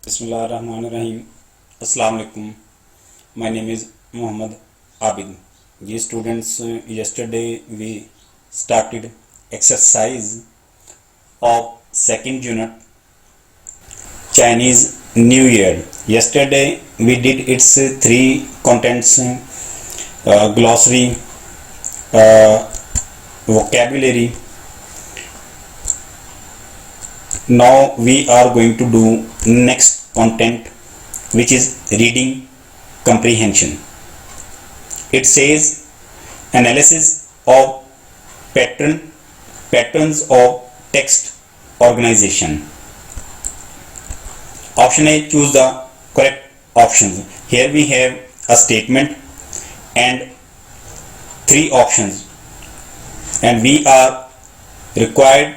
Bismillahirrahmanirrahim. Assalamu alaikum. My name is Muhammad Abid. Dear students, yesterday we started exercise of second unit Chinese New Year. Yesterday we did its three contents: glossary, vocabulary. Now we are going to do next content, which is reading comprehension. It says analysis of patterns of text organization. Option A, choose the correct options. Here we have a statement and three options, and we are required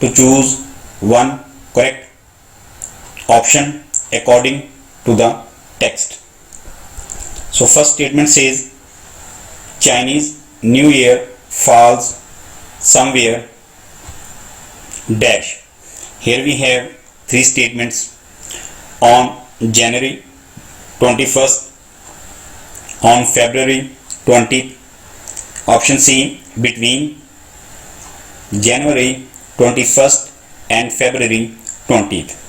to choose one correct option according to the text. So first statement says Chinese New Year falls somewhere dash. Here we have three statements: on January 21st, on February 20th. Option C, between January 21st and February 20th.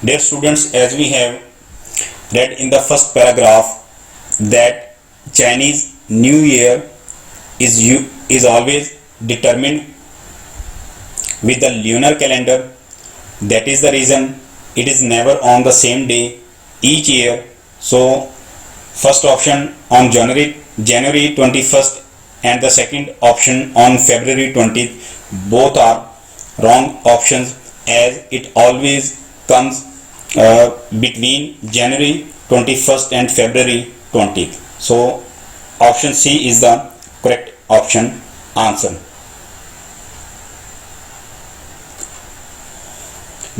Dear students, as we have read in the first paragraph that Chinese New Year is always determined with the lunar calendar. That is the reason it is never on the same day each year. So first option on January 21st and the second option on February 20th, both are wrong options, as it always comes between January 21st and February 20th. So option C is the correct option answer.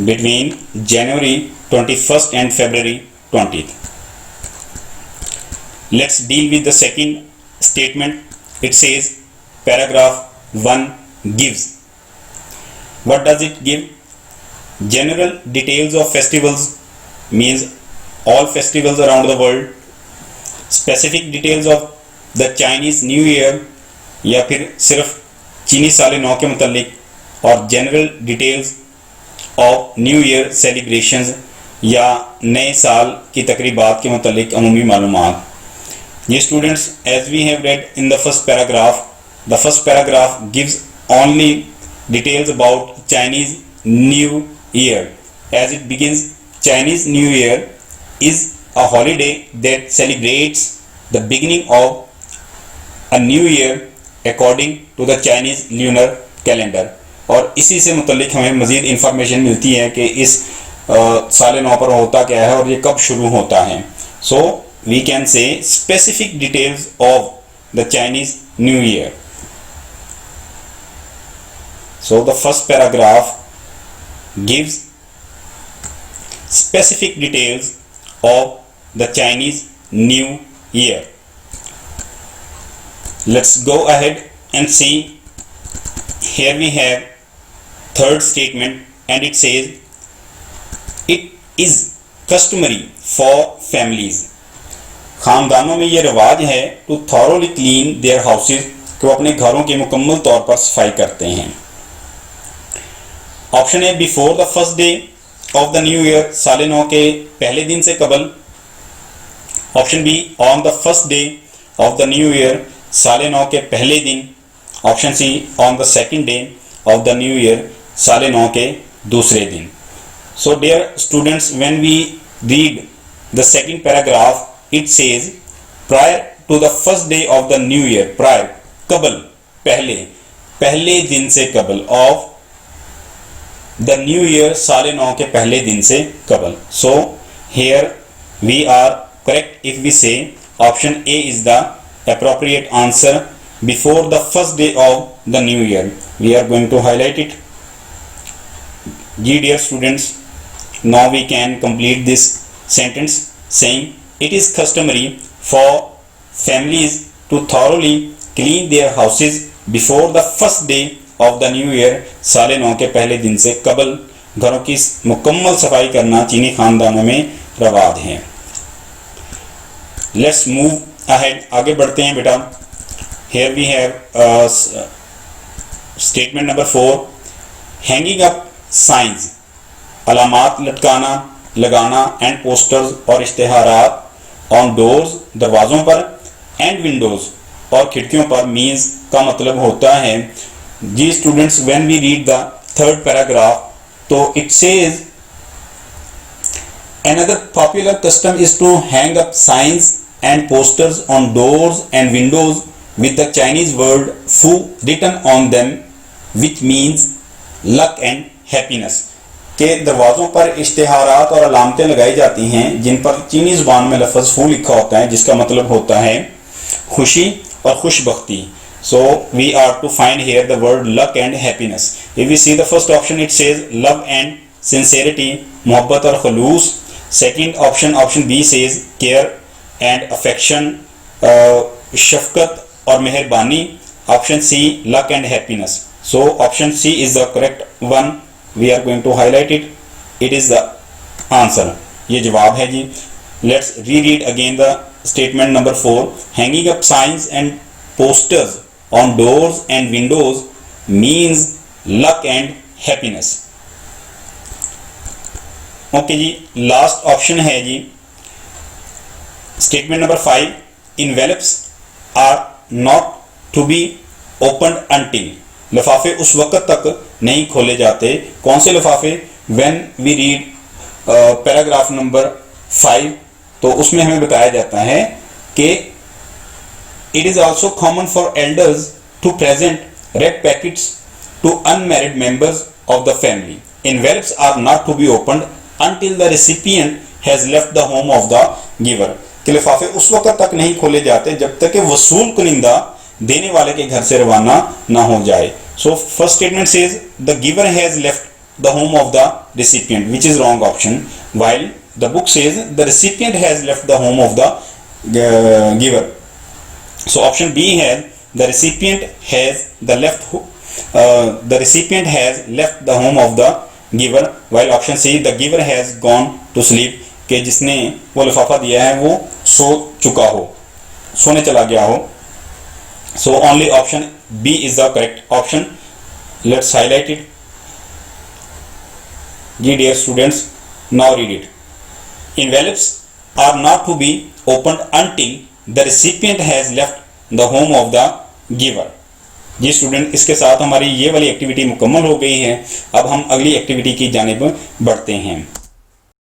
Between January 21st and February 20th. Let's deal with the second statement. It says paragraph 1 gives. What does it give? General details of festivals means all festivals around the world. Specific details of the Chinese New Year या फिर सिर्फ चीनी साल नौ के मुतालिक, और general details of new year celebrations या नए साल की तकरीबात के मुतालिक अमूमी मालूमात. ये students, as we have read in the first paragraph gives only details about Chinese New Year. As it begins, Chinese New Year is a holiday that celebrates the beginning of a new year according to the Chinese lunar calendar. और इसी से मुतल्लिक हमें मज़ीद information मिलती है कि इस साल नौ पर होता क्या है और ये कब शुरू होता है. So we can say specific details of the Chinese New Year. So the first paragraph gives specific details of the Chinese New Year. Let's go ahead and see. Here we have third statement, and it says it is customary for families. खानदानों में ये रिवाज है to thoroughly clean their houses, कि वो अपने घरों की मुकम्मल तौर पर सफाई करते हैं. Option A, before the first day of the new year, साल नौ के पहले दिन से कबल. Option B, on the first day of the new year, साल नौ के पहले दिन. Option C, on the second day of the new year, साल नौ के दूसरे दिन. So dear students, when we read the second paragraph, it says prior to the first day of the new year. Prior, कबल, पहले दिन से कबल, ऑफ द न्यू ईयर, साल नौ के पहले दिन से कबल. So here we are correct if we say option a is the appropriate answer, before the first day of the new year. We are going to highlight it. Dear students, now we can complete this sentence saying it is customary for families to thoroughly clean their houses before the first day of the new year, साल नौ के पहले दिन से कबल. घरों की मुकम्मल सफाई करना चीनी खानदानों में रवाज है। लेट्स मूव अहेड, आगे बढ़ते हैं बेटा। Here we have statement number 4, hanging up signs, अलामात लटकाना, लगाना, एंड पोस्टर्स और इश्तिहारात ऑन डोर्स, दरवाज़ों पर, एंड विंडोज़ और खिड़कियों पर मीन्स का मतलब होता है जी students, when we read the third paragraph, तो it says another popular custom is to hang up signs and posters on doors and windows with the Chinese word fu written on them, which means luck and happiness। के दरवाज़ों पर इश्तिहारात और अलामतें लगाई जाती हैं जिन पर चीनी ज़ुबान में लफ्ज़ फू लिखा होता है, जिसका मतलब होता है खुशी और खुशबख्ती। So we are to find here the word luck and happiness. If we see the first option, it says love and sincerity, मोहब्बत और खलूस। Second option, option B says care and affection, शफकत और मेहरबानी। Option C, luck and happiness. So option C is the correct one. We are going to highlight it. It is the answer. ये जवाब है जी। Let's reread again the statement number 4. Hanging up signs and posters on doors and windows means luck and happiness. Okay जी, last option है जी statement number 5, envelopes are not to be opened until, लिफाफे उस वक्त तक नहीं खोले जाते। कौन से लिफाफे? When we read paragraph number 5, तो उसमें हमें बताया जाता है कि it is also common for elders to present red packets to unmarried members of the family. Envelopes are not to be opened until the recipient has left the home of the giver। कि लिफाफे उस वक्त तक नहीं खोले जाते जब तक कि वसूल कुनिंदा देने वाले के घर से रवाना ना हो जाए। So first statement says the giver has left the home of the recipient, which is wrong option, while the book says the recipient has left the home of the giver। So option B has the recipient has left the home of the giver, while option C the giver has gone to sleep, कि जिसने वो लिफाफा दिया है वो सो चुका हो, सोने चला गया हो। So only option B is the correct option. Let's highlight it. Dear students, now read it. Envelopes are not to be opened until the recipient has left the home of the giver। जी student, इसके साथ हमारी ये वाली activity मुकम्मल हो गई है। अब हम अगली एक्टिविटी की जानिब बढ़ते हैं।